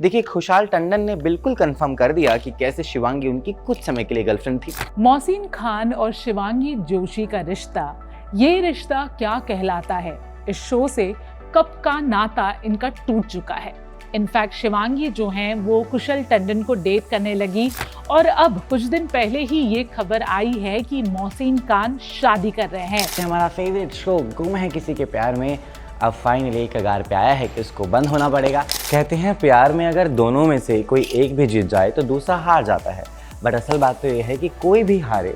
देखिए, खुशहाल टंडन ने बिल्कुल कंफर्म कर दिया कि कैसे शिवांगी उनकी कुछ समय के लिए गर्लफ्रेंड थी। मोहसिन खान और शिवांगी जोशी का रिश्ता, ये रिश्ता क्या कहलाता है? इस शो से कब का नाता इनका टूट चुका है। इनफैक्ट शिवांगी जो हैं वो कुशल टंडन को डेट करने लगी और अब कुछ दिन पहले ही ये खबर आई है कि मोहसिन खान शादी कर रहे हैं। हमारा फेवरेट शो गुम है किसी के प्यार में अब फाइनली एक कगार पे आया है कि उसको बंद होना पड़ेगा। कहते हैं प्यार में अगर दोनों में से कोई एक भी जीत जाए तो दूसरा हार जाता है, बट असल बात तो ये है कि कोई भी हारे,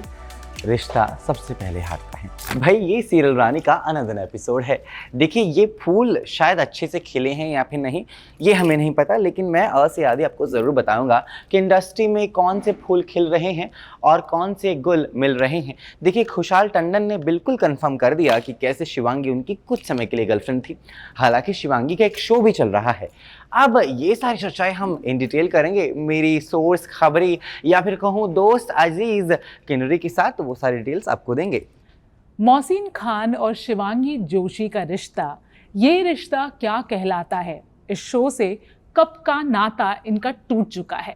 रिश्ता सबसे पहले हारता है। भाई, ये सीरियल रानी का अनदर एपिसोड है। देखिए, ये फूल शायद अच्छे से खिले हैं या फिर नहीं, ये हमें नहीं पता, लेकिन मैं अ से आदि आपको ज़रूर बताऊंगा कि इंडस्ट्री में कौन से फूल खिल रहे हैं और कौन से गुल मिल रहे हैं। देखिए, खुशहाल टंडन ने बिल्कुल कंफर्म कर दिया कि कैसे शिवांगी उनकी कुछ समय के लिए गर्लफ्रेंड थी। हालांकि शिवांगी का एक शो भी चल रहा है। अब ये सारी चर्चाएं हम इन डिटेल करेंगे मेरी सोर्स, खबरी या फिर कहूँ दोस्त अजीज किन्नरी के साथ, तो वो सारी डिटेल्स आपको देंगे। मोहसिन खान और शिवांगी जोशी का रिश्ता, ये रिश्ता क्या कहलाता है? इस शो से कब का नाता इनका टूट चुका है,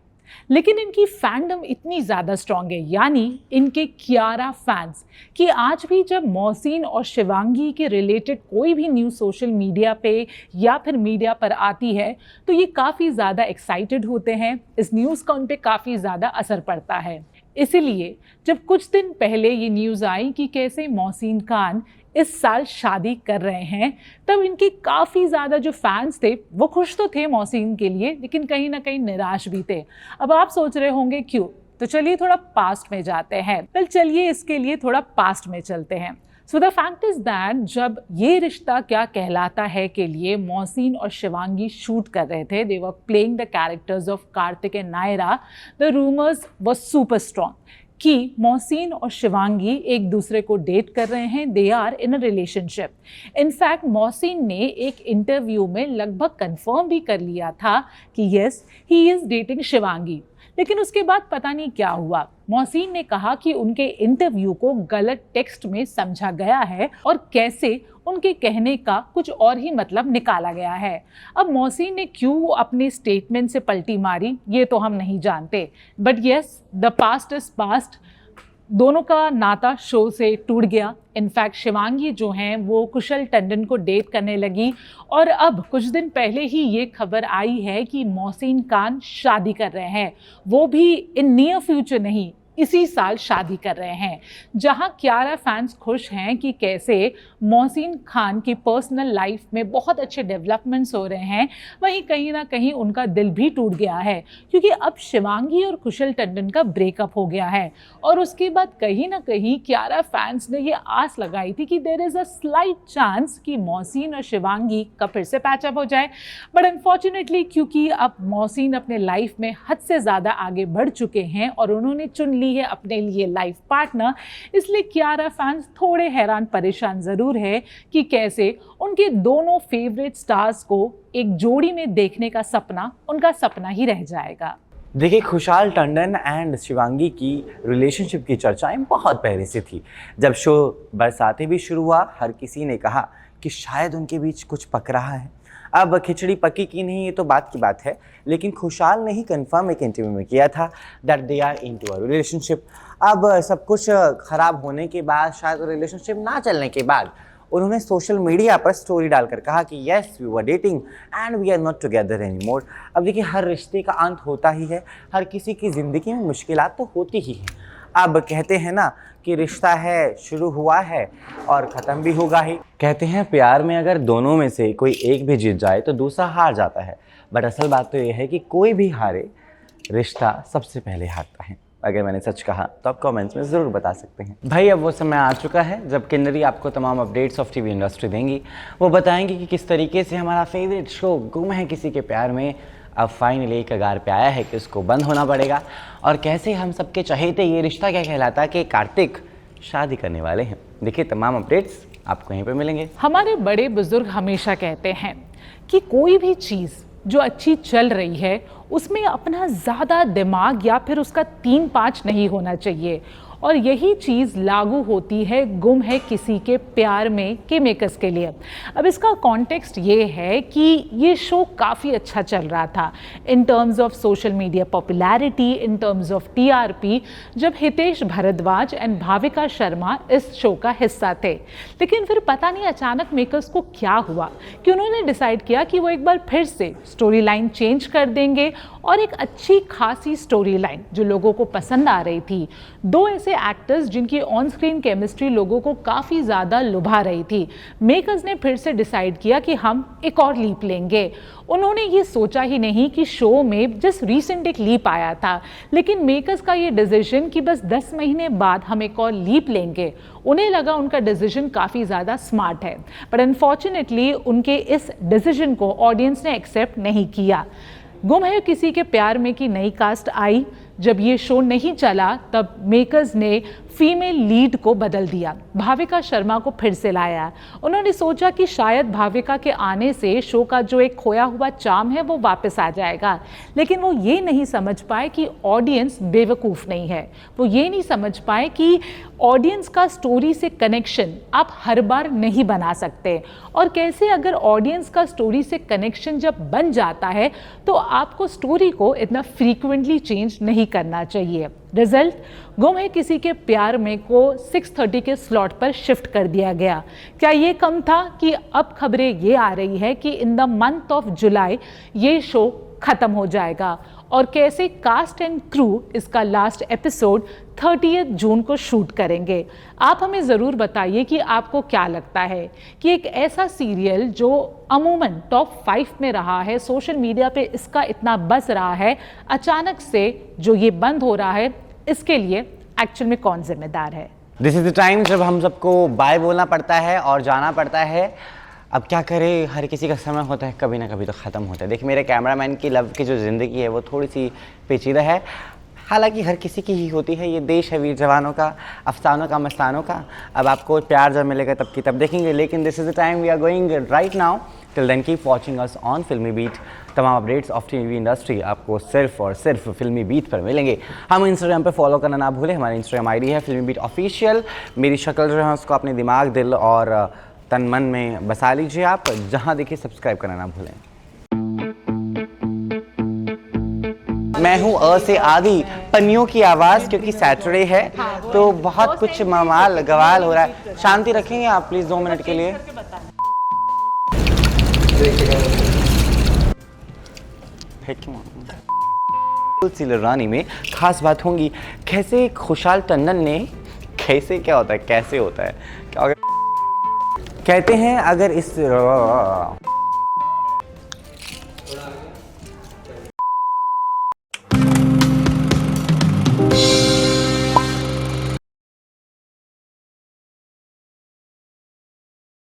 लेकिन इनकी फैंडम इतनी ज़्यादा स्ट्रॉन्ग है, यानी इनके कियारा फैंस, कि आज भी जब मोहसिन और शिवांगी के रिलेटेड कोई भी न्यूज़ सोशल मीडिया पे या फिर मीडिया पर आती है तो ये काफ़ी ज़्यादा एक्साइटेड होते हैं। इस न्यूज़ का उन पे काफ़ी ज़्यादा असर पड़ता है। इसीलिए जब कुछ दिन पहले ये न्यूज़ आई कि कैसे मोहसिन खान इस साल शादी कर रहे हैं, तब इनके काफ़ी ज़्यादा जो फैंस थे वो खुश तो थे मोहसिन के लिए, लेकिन कहीं ना कहीं निराश भी थे। अब आप सोच रहे होंगे क्यों, तो चलिए थोड़ा पास्ट में जाते हैं। चलिए इसके लिए थोड़ा पास्ट में चलते हैं। So the fact is that जब ये रिश्ता क्या कहलाता है के लिए मोहसिन और शिवांगी शूट कर रहे थे, they were playing the characters of Kartik and Naira, the rumours were super strong कि मोहसिन और शिवांगी एक दूसरे को डेट कर रहे हैं, they are in a relationship. In fact Mohsin ने एक इंटरव्यू में लगभग कंफर्म भी कर लिया था कि yes, he is dating Shivangi. लेकिन उसके बाद पता नहीं क्या हुआ। मोहसिन ने कहा कि उनके इंटरव्यू को गलत टेक्स्ट में समझा गया है और कैसे उनके कहने का कुछ और ही मतलब निकाला गया है। अब मोहसिन ने क्यों अपने स्टेटमेंट से पलटी मारी ये तो हम नहीं जानते, but yes, the past is past. दोनों का नाता शो से टूट गया। इनफैक्ट शिवांगी जो हैं वो कुशल टंडन को डेट करने लगी और अब कुछ दिन पहले ही ये खबर आई है कि मोहसिन खान शादी कर रहे हैं, वो भी इन नियर फ्यूचर नहीं, इसी साल शादी कर रहे हैं। जहां कियारा फैंस खुश हैं कि कैसे मोहसिन खान की पर्सनल लाइफ में बहुत अच्छे डेवलपमेंट्स हो रहे हैं, वहीं कहीं ना कहीं उनका दिल भी टूट गया है, क्योंकि अब शिवांगी और कुशल टंडन का ब्रेकअप हो गया है। और उसके बाद कहीं ना कहीं कियारा फैंस ने ये आस लगाई थी कि there is a slight chance कि मोहसिन और शिवांगी का फिर से पैचअप हो जाए, बट अनफॉर्चुनेटली क्योंकि अब मोहसिन अपने लाइफ में हद से ज़्यादा आगे बढ़ चुके हैं और उन्होंने चुन ली है अपने लिए लाइफ पार्टनर, इसलिए कियारा फैंस थोड़े हैरान परेशान जरूर है कि कैसे उनके दोनों फेवरेट स्टार्स को एक जोड़ी में देखने का सपना उनका सपना ही रह जाएगा। देखिए, खुशहाल टंडन एंड शिवांगी की रिलेशनशिप की चर्चाएं बहुत पहले से थी। जब शो बरसाते भी शुरू हुआ, हर किसी ने कहा कि शायद उनके बीच कुछ पक रहा है। अब खिचड़ी पकी कि नहीं ये तो बात की बात है, लेकिन खुशहाल ने ही कंफर्म एक इंटरव्यू में किया था that they are into a relationship. अब सब कुछ खराब होने के बाद, शायद रिलेशनशिप ना चलने के बाद, उन्होंने सोशल मीडिया पर स्टोरी डालकर कहा कि yes, we were dating and we are not together any more. अब देखिए, हर रिश्ते का अंत होता ही है, हर किसी की ज़िंदगी में मुश्किलात तो होती ही हैं। अब कहते हैं ना कि रिश्ता है, शुरू हुआ है और ख़त्म भी होगा ही। कहते हैं प्यार में अगर दोनों में से कोई एक भी जीत जाए तो दूसरा हार जाता है, बट असल बात तो ये है कि कोई भी हारे, रिश्ता सबसे पहले हारता है। अगर मैंने सच कहा तो आप कमेंट्स में ज़रूर बता सकते हैं। भाई, अब वो समय आ चुका है जब किन्नरी आपको तमाम अपडेट्स ऑफ टीवी इंडस्ट्री देंगी। वो बताएंगी कि किस तरीके से हमारा फेवरेट शो गुम है किसी के प्यार में अब फाइनली एक कगार पे आया है कि उसको बंद होना पड़ेगा, और कैसे हम सबके चहेते ये रिश्ता क्या कहलाता है कि कार्तिक शादी करने वाले हैं। देखिए, तमाम अपडेट्स आपको यहीं पर मिलेंगे। हमारे बड़े बुजुर्ग हमेशा कहते हैं कि कोई भी चीज़ जो अच्छी चल रही है उसमें अपना ज़्यादा दिमाग या फिर उसका 3-5 नहीं होना चाहिए, और यही चीज़ लागू होती है गुम है किसी के प्यार में के मेकर्स के लिए। अब इसका कॉन्टेक्स्ट ये है कि ये शो काफ़ी अच्छा चल रहा था in terms of social media popularity, in terms of TRP, जब हितेश भारद्वाज एंड भाविका शर्मा इस शो का हिस्सा थे। लेकिन फिर पता नहीं अचानक मेकर्स को क्या हुआ कि उन्होंने डिसाइड किया कि वो एक बार फिर से स्टोरी लाइन चेंज कर देंगे और एक अच्छी खासी स्टोरी लाइन जो लोगों को पसंद आ रही थी, दो ऐसे एक्टर्स जिनकी ऑन स्क्रीन केमिस्ट्री लोगों को काफ़ी ज़्यादा लुभा रही थी, मेकर्स ने फिर से डिसाइड किया कि हम एक और लीप लेंगे। उन्होंने ये सोचा ही नहीं कि शो में जस्ट रीसेंट एक लीप आया था, लेकिन मेकर्स का ये डिसीजन कि बस 10 महीने बाद हम एक और लीप लेंगे, उन्हें लगा उनका डिसीजन काफ़ी ज़्यादा स्मार्ट है। बट अनफॉर्चुनेटली उनके इस डिसीजन को ऑडियंस ने एक्सेप्ट नहीं किया। गुम है किसी के प्यार में की नई कास्ट आई, जब ये शो नहीं चला तब मेकर्स ने फीमेल लीड को बदल दिया, भाविका शर्मा को फिर से लाया। उन्होंने सोचा कि शायद भाविका के आने से शो का जो एक खोया हुआ चार्म है वो वापस आ जाएगा, लेकिन वो ये नहीं समझ पाए कि ऑडियंस बेवकूफ़ नहीं है। वो ये नहीं समझ पाए कि ऑडियंस का स्टोरी से कनेक्शन आप हर बार नहीं बना सकते, और कैसे अगर ऑडियंस का स्टोरी से कनेक्शन जब बन जाता है तो आपको स्टोरी को इतना फ्रीक्वेंटली चेंज नहीं करना चाहिए। रिजल्ट, गुम है किसी के प्यार में को 6:30 के स्लॉट पर शिफ्ट कर दिया गया। क्या ये कम था कि अब खबरें ये आ रही है कि in the month of July ये शो खत्म हो जाएगा, और कैसे कास्ट एंड क्रू इसका लास्ट एपिसोड 30 जून को शूट करेंगे। आप हमें ज़रूर बताइए कि आपको क्या लगता है कि एक ऐसा सीरियल जो अमूमन टॉप 5 में रहा है, सोशल मीडिया पे इसका इतना बज़ रहा है, अचानक से जो ये बंद हो रहा है, इसके लिए एक्चुअल में कौन जिम्मेदार है? दिस इज़ द टाइम जब हम सबको बाय बोलना पड़ता है और जाना पड़ता है। अब क्या करें, हर किसी का समय होता है, कभी ना कभी तो ख़त्म होता है। देखिए, मेरे कैमरामैन की लव की जो ज़िंदगी है वो थोड़ी सी पेचीदा है, हालांकि हर किसी की ही होती है। ये देश है वीर जवानों का, अफसानों का, मस्तानों का। अब आपको प्यार जब मिलेगा तब की तब देखेंगे, लेकिन this is the time we are going right now. Till then keep watching us on Filmibeat. तमाम अपडेट्स ऑफ टीवी इंडस्ट्री आपको सिर्फ और सिर्फ फिल्मी बीट पर मिलेंगे। हम इंस्टाग्राम पर फॉलो करना ना भूलें, हमारी इंस्टाग्राम आईडी है फिल्मी बीट ऑफिशियल। मेरी शक्ल जो है उसको अपने दिमाग, दिल और तन मन में बसा लीजिए आप, जहां देखिए सब्सक्राइब करना ना भूलें। मैं हूँ अ से आदि, पन्नियों की आवाज़, क्योंकि सैटरडे है तो बहुत कुछ ममाल गवाल हो रहा है। शांति रखेंगे आप प्लीज़ 2 मिनट के लिए। तुलसी रानी में खास बात होंगी, कैसे खुशहाल टंडन ने, कैसे क्या होता है, कैसे होता है, क्या कहते हैं अगर इस